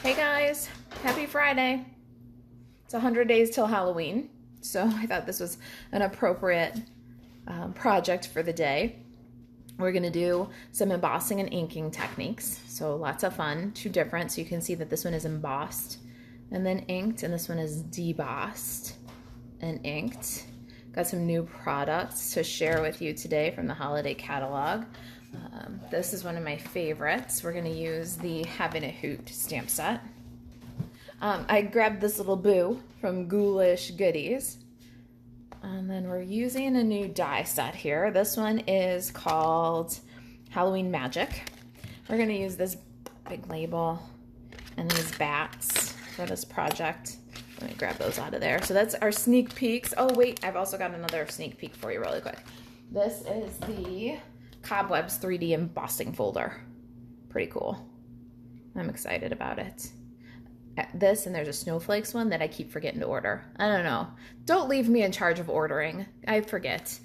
Hey guys, happy Friday. It's 100 days till Halloween, so I thought this was an appropriate project for the day. We're gonna do some embossing and inking techniques, so lots of fun, two different, so you can see that this one is embossed and then inked, and this one is debossed and inked. Got some new products to share with you today from the holiday catalog. This is one of my favorites. We're going to use the Having a Hoot stamp set. I grabbed this little boo from Ghoulish Goodies. And then we're using a new die set here. This one is called Halloween Magic. We're going to use this big label and these bats for this project. Let me grab those out of there. So that's our sneak peeks. Oh wait, I've also got another sneak peek for you really quick. This is the Cobwebs 3D embossing folder. Pretty cool. I'm excited about it. This, and there's a snowflakes one that I keep forgetting to order. I don't know. Don't leave me in charge of ordering. I forget.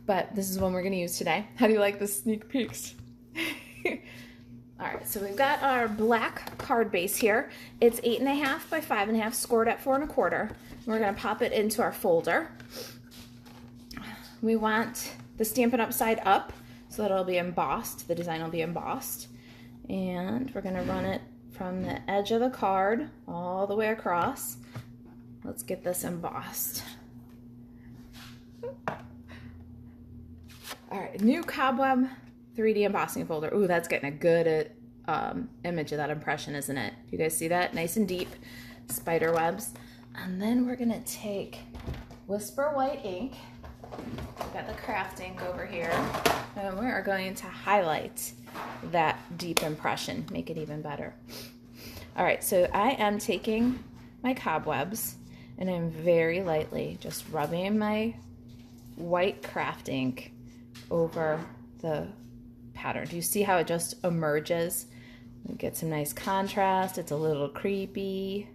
But this is one we're going to use today. How do you like the sneak peeks? All right, so we've got our black card base here. It's 8.5 by 5.5, scored at 4 1/4. We're going to pop it into our folder. We want the Stampin' Up side up so that it'll be embossed. The design will be embossed. And we're going to run it from the edge of the card all the way across. Let's get this embossed. All right, new Cobweb 3D embossing folder. Ooh, that's getting a good image of that impression, isn't it? You guys see that? Nice and deep spider webs. And then we're going to take Whisper White ink. We've got the craft ink over here, and we are going to highlight that deep impression, make it even better. All right, so I am taking my cobwebs and I'm very lightly just rubbing my white craft ink over the pattern. Do you see how it just emerges? We get some nice contrast. It's a little creepy.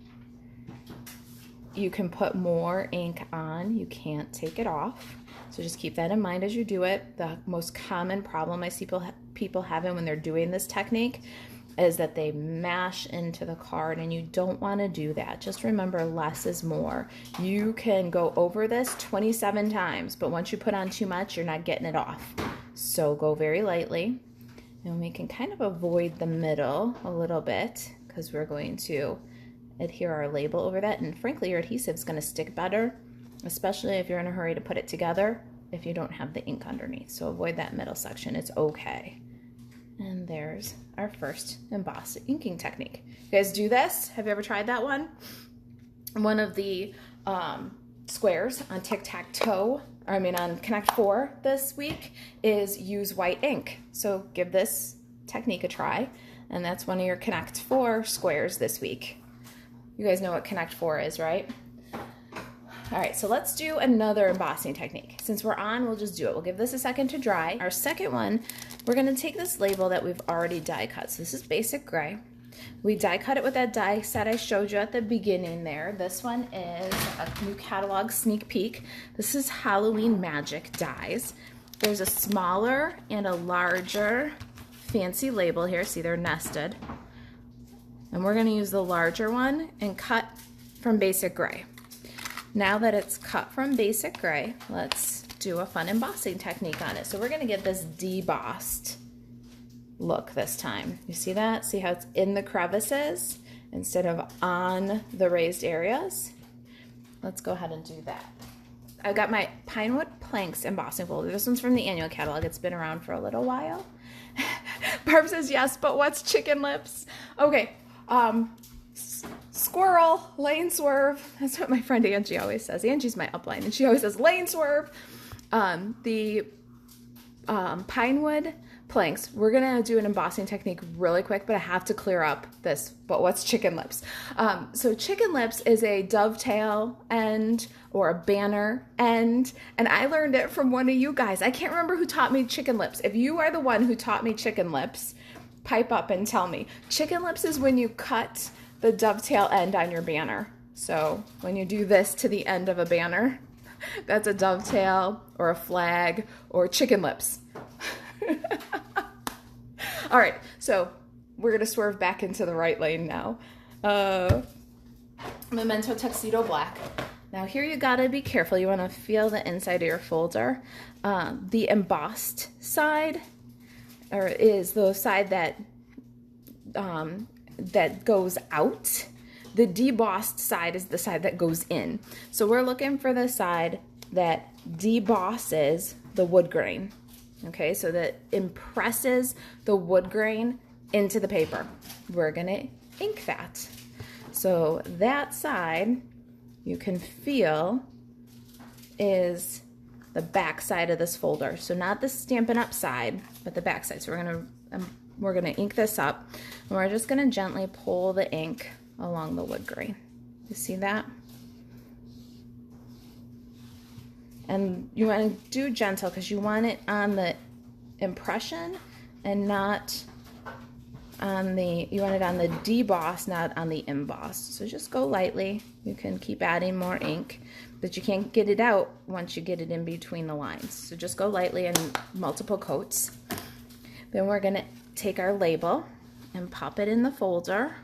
You can put more ink on. You can't take it off. So just keep that in mind as you do it. The most common problem I see people having when they're doing this technique is that they mash into the card, and you don't want to do that. Just remember, less is more. You can go over this 27 times, but once you put on too much, you're not getting it off. So go very lightly, and we can kind of avoid the middle a little bit because we're going to adhere our label over that, and frankly your adhesive is going to stick better, especially if you're in a hurry to put it together if you don't have the ink underneath. So avoid that middle section, it's okay. And there's our first embossed inking technique. You guys do this? Have you ever tried that one? One of the squares on tic-tac-toe, or I mean on Connect 4 this week, is use white ink. So give this technique a try, and that's one of your Connect 4 squares this week. You guys know what Connect 4 is, right? All right, so let's do another embossing technique. Since we're on, we'll just do it. We'll give this a second to dry. Our second one, we're gonna take this label that we've already die cut. So this is basic gray. We die cut it with that die set I showed you at the beginning there. This one is a new catalog sneak peek. This is Halloween Magic dies. There's a smaller and a larger fancy label here. See, they're nested. And we're gonna use the larger one and cut from basic gray. Now that it's cut from basic gray, let's do a fun embossing technique on it. So we're gonna get this debossed look this time. You see that? See how it's in the crevices instead of on the raised areas? Let's go ahead and do that. I've got my Pinewood Planks embossing folder. This one's from the annual catalog. It's been around for a little while. Barb says yes, but what's chicken lips? Okay, squirrel, lane swerve. That's what my friend Angie always says. Angie's my upline, and she always says lane swerve. The Pinewood Planks. We're gonna do an embossing technique really quick, but I have to clear up this, but what's chicken lips? So chicken lips is a dovetail end or a banner end, and I learned it from one of you guys. I can't remember who taught me chicken lips. If you are the one who taught me chicken lips, pipe up and tell me. Chicken lips is when you cut the dovetail end on your banner. So when you do this to the end of a banner, that's a dovetail or a flag or chicken lips. All right, so we're gonna swerve back into the right lane now. Memento Tuxedo Black. Now here you gotta be careful. You wanna feel the inside of your folder. The embossed side, or is the side that that goes out. The debossed side is the side that goes in. So we're looking for the side that debosses the wood grain. Okay, so that impresses the wood grain into the paper. We're gonna ink that. So that side you can feel is the back side of this folder. So not the Stampin' Up side, but the back side. So we're gonna ink this up, and we're just gonna gently pull the ink along the wood grain. You see that? And you want to do gentle because you want it on the impression and not on the, you want it on the deboss, not on the emboss. So just go lightly. You can keep adding more ink, but you can't get it out once you get it in between the lines. So just go lightly and multiple coats. Then we're gonna take our label and pop it in the folder.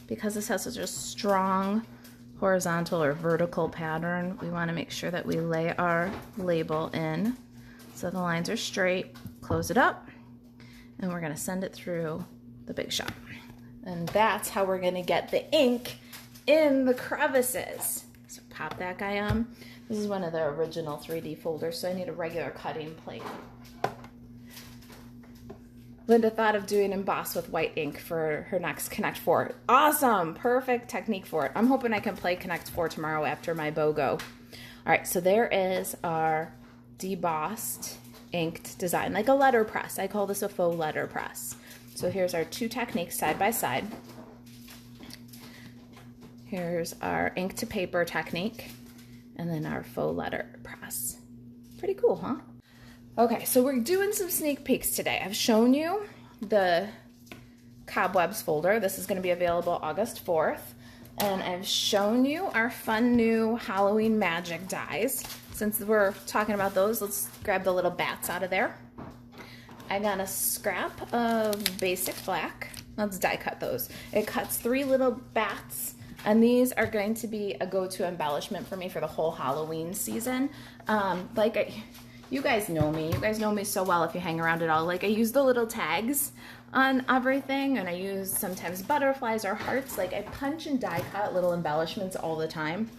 Because this has such a strong horizontal or vertical pattern, we want to make sure that we lay our label in so the lines are straight. Close it up, and we're going to send it through the Big Shot. And that's how we're going to get the ink in the crevices. So pop that guy on. This is one of the original 3D folders, so I need a regular cutting plate. Linda thought of doing emboss with white ink for her next Connect 4. Awesome, perfect technique for it. I'm hoping I can play Connect 4 tomorrow after my BOGO. All right, so there is our debossed inked design, like a letterpress. I call this a faux letterpress. So here's our two techniques side by side. Here's our ink to paper technique, and then our faux letterpress. Pretty cool, huh? Okay, so we're doing some sneak peeks today. I've shown you the cobwebs folder. This is going to be available August 4th. And I've shown you our fun new Halloween magic dies. Since we're talking about those, let's grab the little bats out of there. I got a scrap of basic black. Let's die cut those. It cuts 3 little bats. And these are going to be a go-to embellishment for me for the whole Halloween season. You guys know me. You guys know me so well if you hang around at all. Like, I use the little tags on everything, and I use sometimes butterflies or hearts. Like, I punch and die cut little embellishments all the time,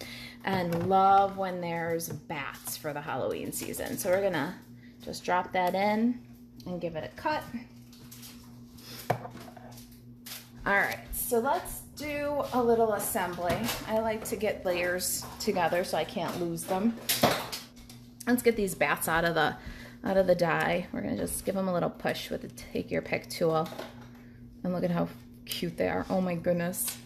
and love when there's bats for the Halloween season. So we're gonna just drop that in and give it a cut. All right, so let's do a little assembly. I like to get layers together so I can't lose them. Let's get these bats out of the die. We're gonna just give them a little push with the take your pick tool. And look at how cute they are. Oh my goodness.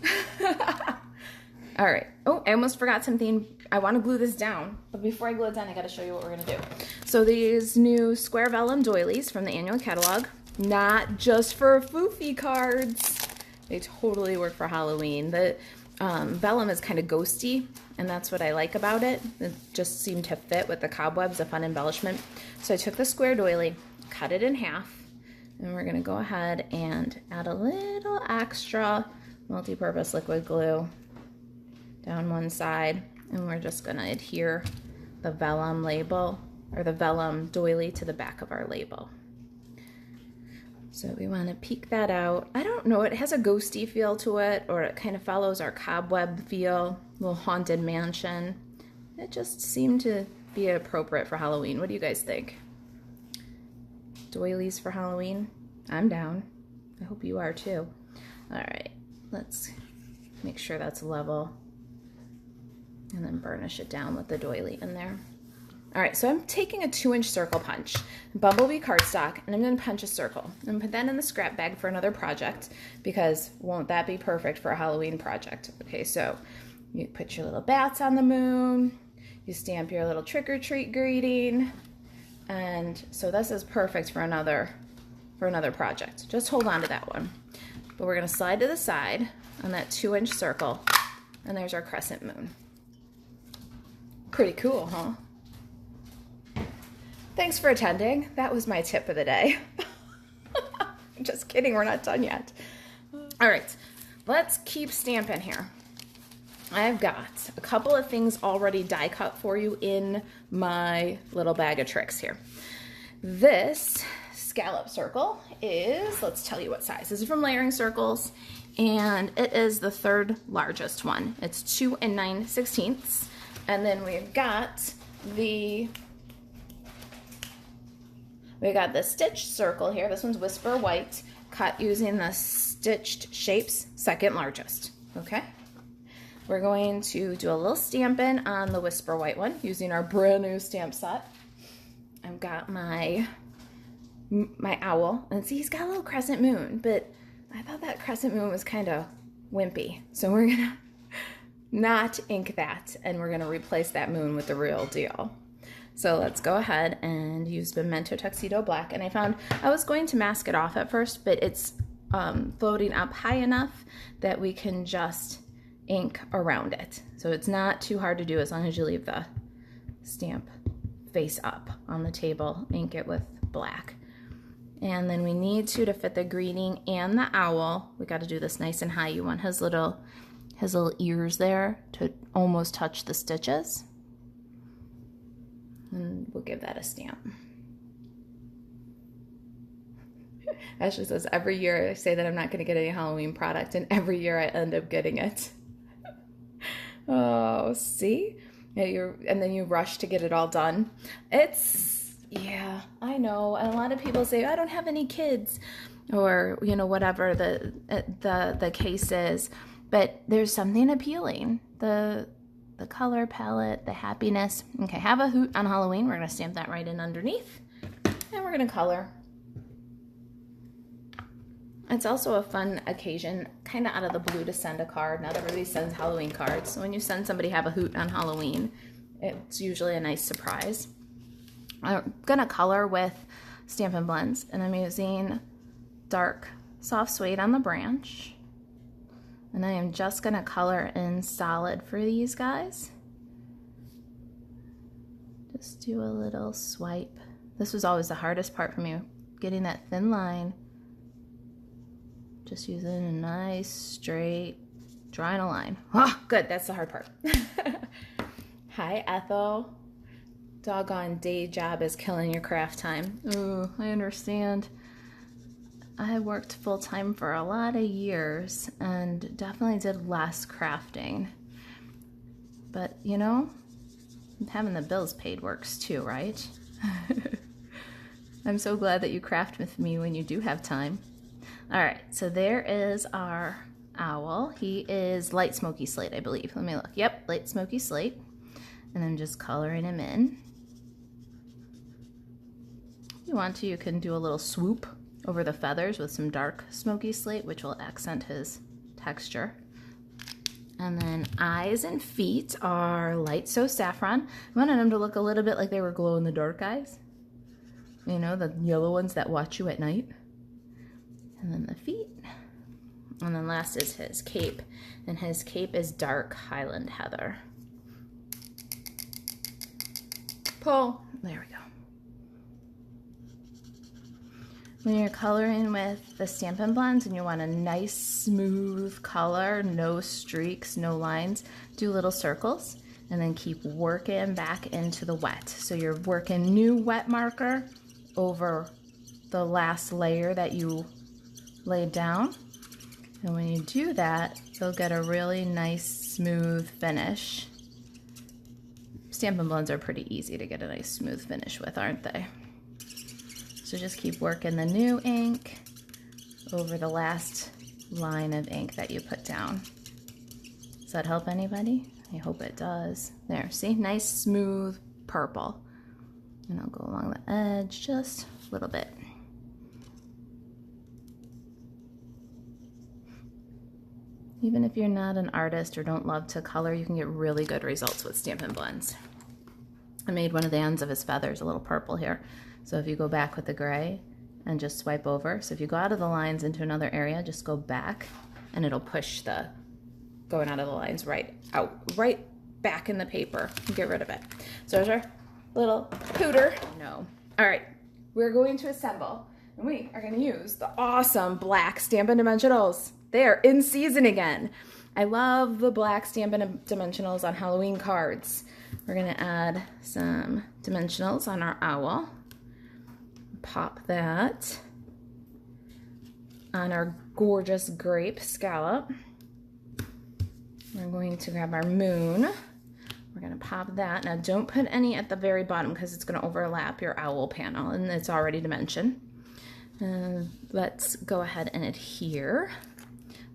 All right. Oh, I almost forgot something. I want to glue this down, but before I glue it down, I got to show you what we're gonna do. So these new square vellum doilies from the annual catalog, not just for foofy cards. They totally work for Halloween. The vellum is kind of ghosty, and that's what I like about it. It just seemed to fit with the cobwebs, a fun embellishment. So I took the square doily, cut it in half, and we're gonna go ahead and add a little extra multi-purpose liquid glue down one side, and we're just gonna adhere the vellum label, or the vellum doily, to the back of our label. So we want to peek that out. I don't know, it has a ghosty feel to it, or it kind of follows our cobweb feel, little haunted mansion. It just seemed to be appropriate for Halloween. What do you guys think? Doilies for Halloween? I'm down. I hope you are too. All right, let's make sure that's level, and then burnish it down with the doily in there. All right, so I'm taking a 2-inch circle punch, Bumblebee cardstock, and I'm gonna punch a circle. I'm gonna put that in the scrap bag for another project, because won't that be perfect for a Halloween project? Okay, so you put your little bats on the moon, you stamp your little trick-or-treat greeting, and so this is perfect for another project. Just hold on to that one. But we're gonna slide to the side on that 2-inch circle, and there's our crescent moon. Pretty cool, huh? Thanks for attending. That was my tip of the day. Just kidding, we're not done yet. All right, let's keep stamping here. I've got a couple of things already die cut for you in my little bag of tricks here. This scallop circle is, let's tell you what size. This is from Layering Circles, and it is the third largest one. It's 2 9/16. And then we've got the stitch circle here. This one's Whisper White, cut using the stitched shapes, second largest, okay? We're going to do a little stamping on the Whisper White one using our brand new stamp set. I've got my owl, and see, he's got a little crescent moon, but I thought that crescent moon was kind of wimpy. So we're gonna not ink that, and we're gonna replace that moon with the real deal. So let's go ahead and use Memento Tuxedo Black. And I found I was going to mask it off at first, but it's floating up high enough that we can just ink around it. So it's not too hard to do as long as you leave the stamp face up on the table, ink it with black. And then we need to fit the greeting and the owl. We got to do this nice and high. You want his little ears there to almost touch the stitches. And we'll give that a stamp. Ashley says, every year I say that I'm not going to get any Halloween product, and every year I end up getting it. Oh, see? Yeah, and then you rush to get it all done. Yeah, I know. And a lot of people say, I don't have any kids, or, you know, whatever the case is. But there's something appealing. The color palette, the happiness. Okay, have a hoot on Halloween. We're going to stamp that right in underneath. And we're going to color. It's also a fun occasion, kind of out of the blue, to send a card. Not everybody sends Halloween cards. So when you send somebody have a hoot on Halloween, it's usually a nice surprise. I'm going to color with Stampin' Blends, and I'm using dark soft suede on the branch. And I am just going to color in solid for these guys. Just do a little swipe. This was always the hardest part for me, getting that thin line. Just using a nice straight, drawing a line. Oh, good, that's the hard part. Hi, Ethel. Doggone day job is killing your craft time. Ooh, I understand. I worked full-time for a lot of years and definitely did less crafting. But, you know, having the bills paid works too, right? I'm so glad that you craft with me when you do have time. All right, so there is our owl. He is light smoky slate, I believe. Let me look. Yep, light smoky slate. And I'm just coloring him in. If you want to, you can do a little swoop over the feathers with some dark smoky slate, which will accent his texture. And then eyes and feet are light so saffron. I wanted them to look a little bit like they were glow in the dark eyes. You know, the yellow ones that watch you at night. And then the feet. And then last is his cape. And his cape is dark Highland Heather. Pull. There we go. When you're coloring with the Stampin' Blends and you want a nice smooth color, no streaks, no lines, do little circles and then keep working back into the wet. So you're working new wet marker over the last layer that you laid down. And when you do that, you'll get a really nice smooth finish. Stampin' Blends are pretty easy to get a nice smooth finish with, aren't they? So just keep working the new ink over the last line of ink that you put down. Does that help anybody? I hope it does. There, see? Nice smooth purple. And I'll go along the edge just a little bit. Even if you're not an artist or don't love to color, you can get really good results with Stampin' Blends. I made one of the ends of his feathers a little purple here. So if you go back with the gray and just swipe over, so if you go out of the lines into another area, just go back and it'll push the going out of the lines right back in the paper and get rid of it. So there's our little pooter. No. All right, we're going to assemble. And we are gonna use the awesome black Stampin' Dimensionals. They are in season again. I love the black Stampin' Dimensionals on Halloween cards. We're gonna add some dimensionals on our owl. Pop that on our gorgeous grape scallop. We're going to grab our moon. We're gonna pop that. Now don't put any at the very bottom because it's gonna overlap your owl panel and it's already dimension. Let's go ahead and adhere.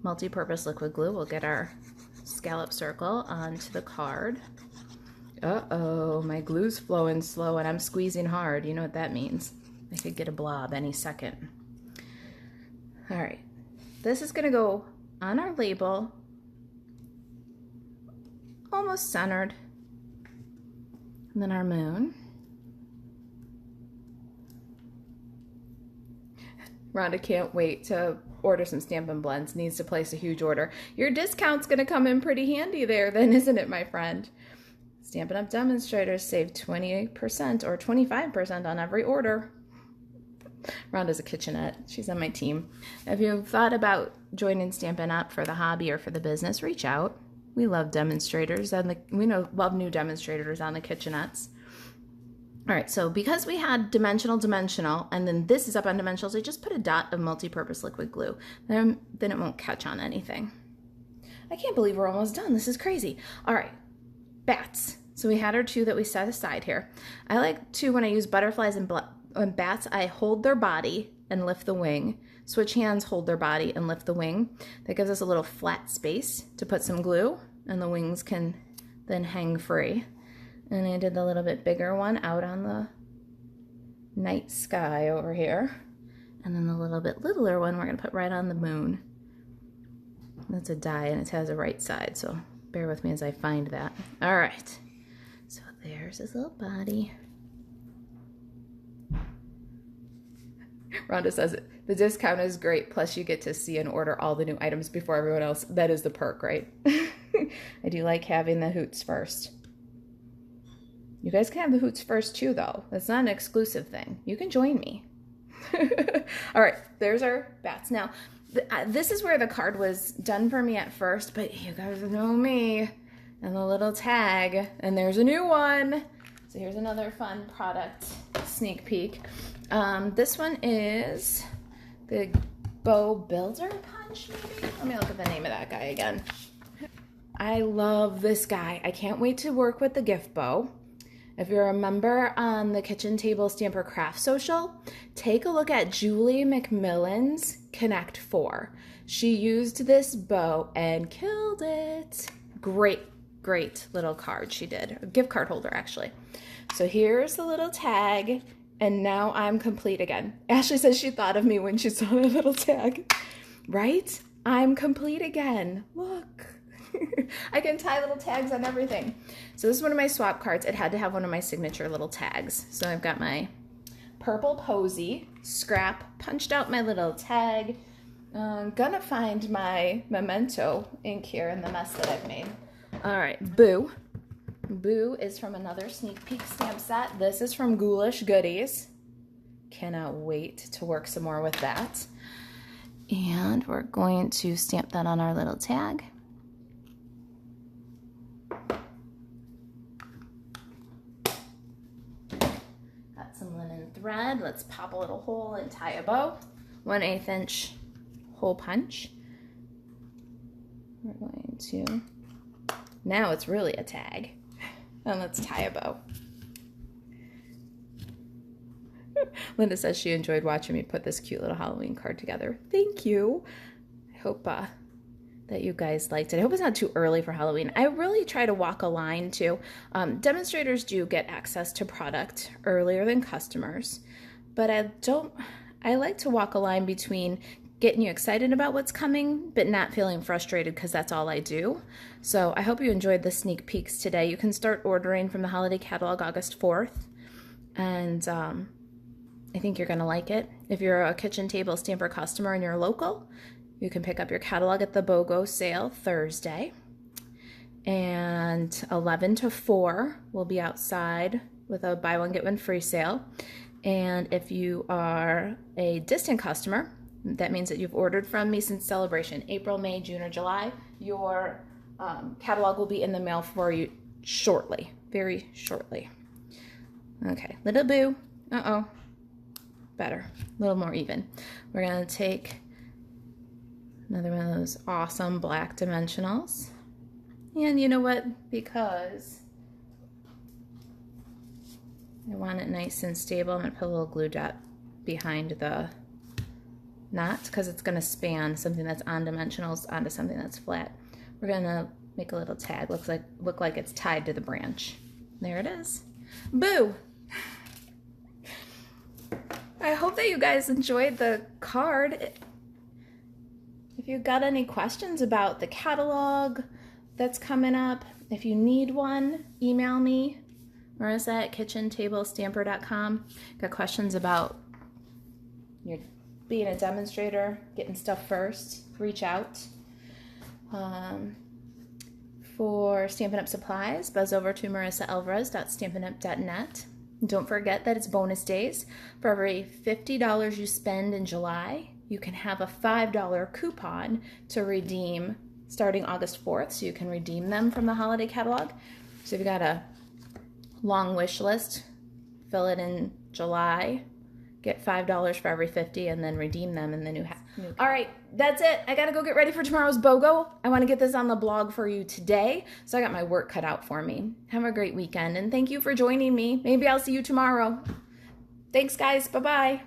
Multi-purpose liquid glue. We'll get our scallop circle onto the card. Uh-oh, my glue's flowing slow and I'm squeezing hard. You know what that means. I could get a blob any second. All right, this is gonna go on our label, almost centered. And then our moon. Rhonda can't wait to order some Stampin' Blends, needs to place a huge order. Your discount's gonna come in pretty handy there then, isn't it, my friend? Stampin' Up! Demonstrators save 28% or 25% on every order. Rhonda's a kitchenette. She's on my team. If you've thought about joining Stampin' Up! For the hobby or for the business, reach out. We love demonstrators and love new demonstrators on the kitchenettes. All right, so because we had dimensional, and then this is up on dimensionals, I just put a dot of multi-purpose liquid glue. Then it won't catch on anything. I can't believe we're almost done. This is crazy. All right, bats. So we had our two that we set aside here. I like to, when I use butterflies and bats, I hold their body and lift the wing. Switch hands, hold their body and lift the wing. That gives us a little flat space to put some glue and the wings can then hang free. And I did the little bit bigger one out on the night sky over here. And then the little bit littler one we're gonna put right on the moon. That's a die and it has a right side, so bear with me as I find that. All right, so there's his little body. Rhonda says the discount is great, plus you get to see and order all the new items before everyone else. That is the perk, right? I do like having the Hoots first. You guys can have the Hoots first too, though. That's not an exclusive thing. You can join me. All right, there's our bats. Now, this is where the card was done for me at first, but you guys know me and the little tag, and there's a new one. So here's another fun product sneak peek. This one is the Bow Builder Punch, maybe? Let me look at the name of that guy again. I love this guy. I can't wait to work with the gift bow. If you're a member on the Kitchen Table Stamper Craft Social, take a look at Julie McMillan's Connect 4. She used this bow and killed it. Great, great little card she did. A gift card holder, actually. So here's the little tag, and now I'm complete again. Ashley says she thought of me when she saw the little tag. Right? I'm complete again. Look. I can tie little tags on everything. So this is one of my swap cards. It had to have one of my signature little tags. So I've got my purple posy scrap, punched out my little tag. Gonna find my memento ink here in the mess that I've made. All right, Boo. Boo is from another sneak peek stamp set. This is from Ghoulish Goodies. Cannot wait to work some more with that. And we're going to stamp that on our little tag. Some linen thread. Let's pop a little hole and tie a bow. 1/8 inch hole punch. We're going to, now it's really a tag. And let's tie a bow. Linda says she enjoyed watching me put this cute little Halloween card together. Thank you. I hope that you guys liked it. I hope it's not too early for Halloween. I really try to walk a line too. Demonstrators do get access to product earlier than customers, but I like to walk a line between getting you excited about what's coming, but not feeling frustrated because that's all I do. So I hope you enjoyed the sneak peeks today. You can start ordering from the holiday catalog August 4th, and I think you're gonna like it. If you're a Kitchen Table Stamper customer and you're local, you can pick up your catalog at the BOGO sale Thursday. And 11 to 4, we'll be outside with a buy one, get one free sale. And if you are a distant customer, that means that you've ordered from me since celebration, April, May, June, or July, your catalog will be in the mail for you shortly, very shortly. Okay, little boo. Uh-oh. Better, a little more even. We're gonna take another one of those awesome black dimensionals. And you know what? Because I want it nice and stable, I'm gonna put a little glue dot behind the knot because it's gonna span something that's on dimensionals onto something that's flat. We're gonna make a little tag, look like it's tied to the branch. There it is. Boo! I hope that you guys enjoyed the card. If you got any questions about the catalog that's coming up, if you need one, email me, Marisa at kitchentablestamper.com. Got questions about your being a demonstrator, getting stuff first, reach out. For Stampin' Up supplies, buzz over to marisaalvarez.stampinup.net. Don't forget that it's bonus days. For every $50 you spend in July, you can have a $5 coupon to redeem starting August 4th, so you can redeem them from the holiday catalog. So if you got a long wish list, fill it in July, get $5 for every 50, and then redeem them in the new All right, that's it. I gotta go get ready for tomorrow's BOGO. I wanna get this on the blog for you today, so I got my work cut out for me. Have a great weekend, and thank you for joining me. Maybe I'll see you tomorrow. Thanks, guys. Bye-bye.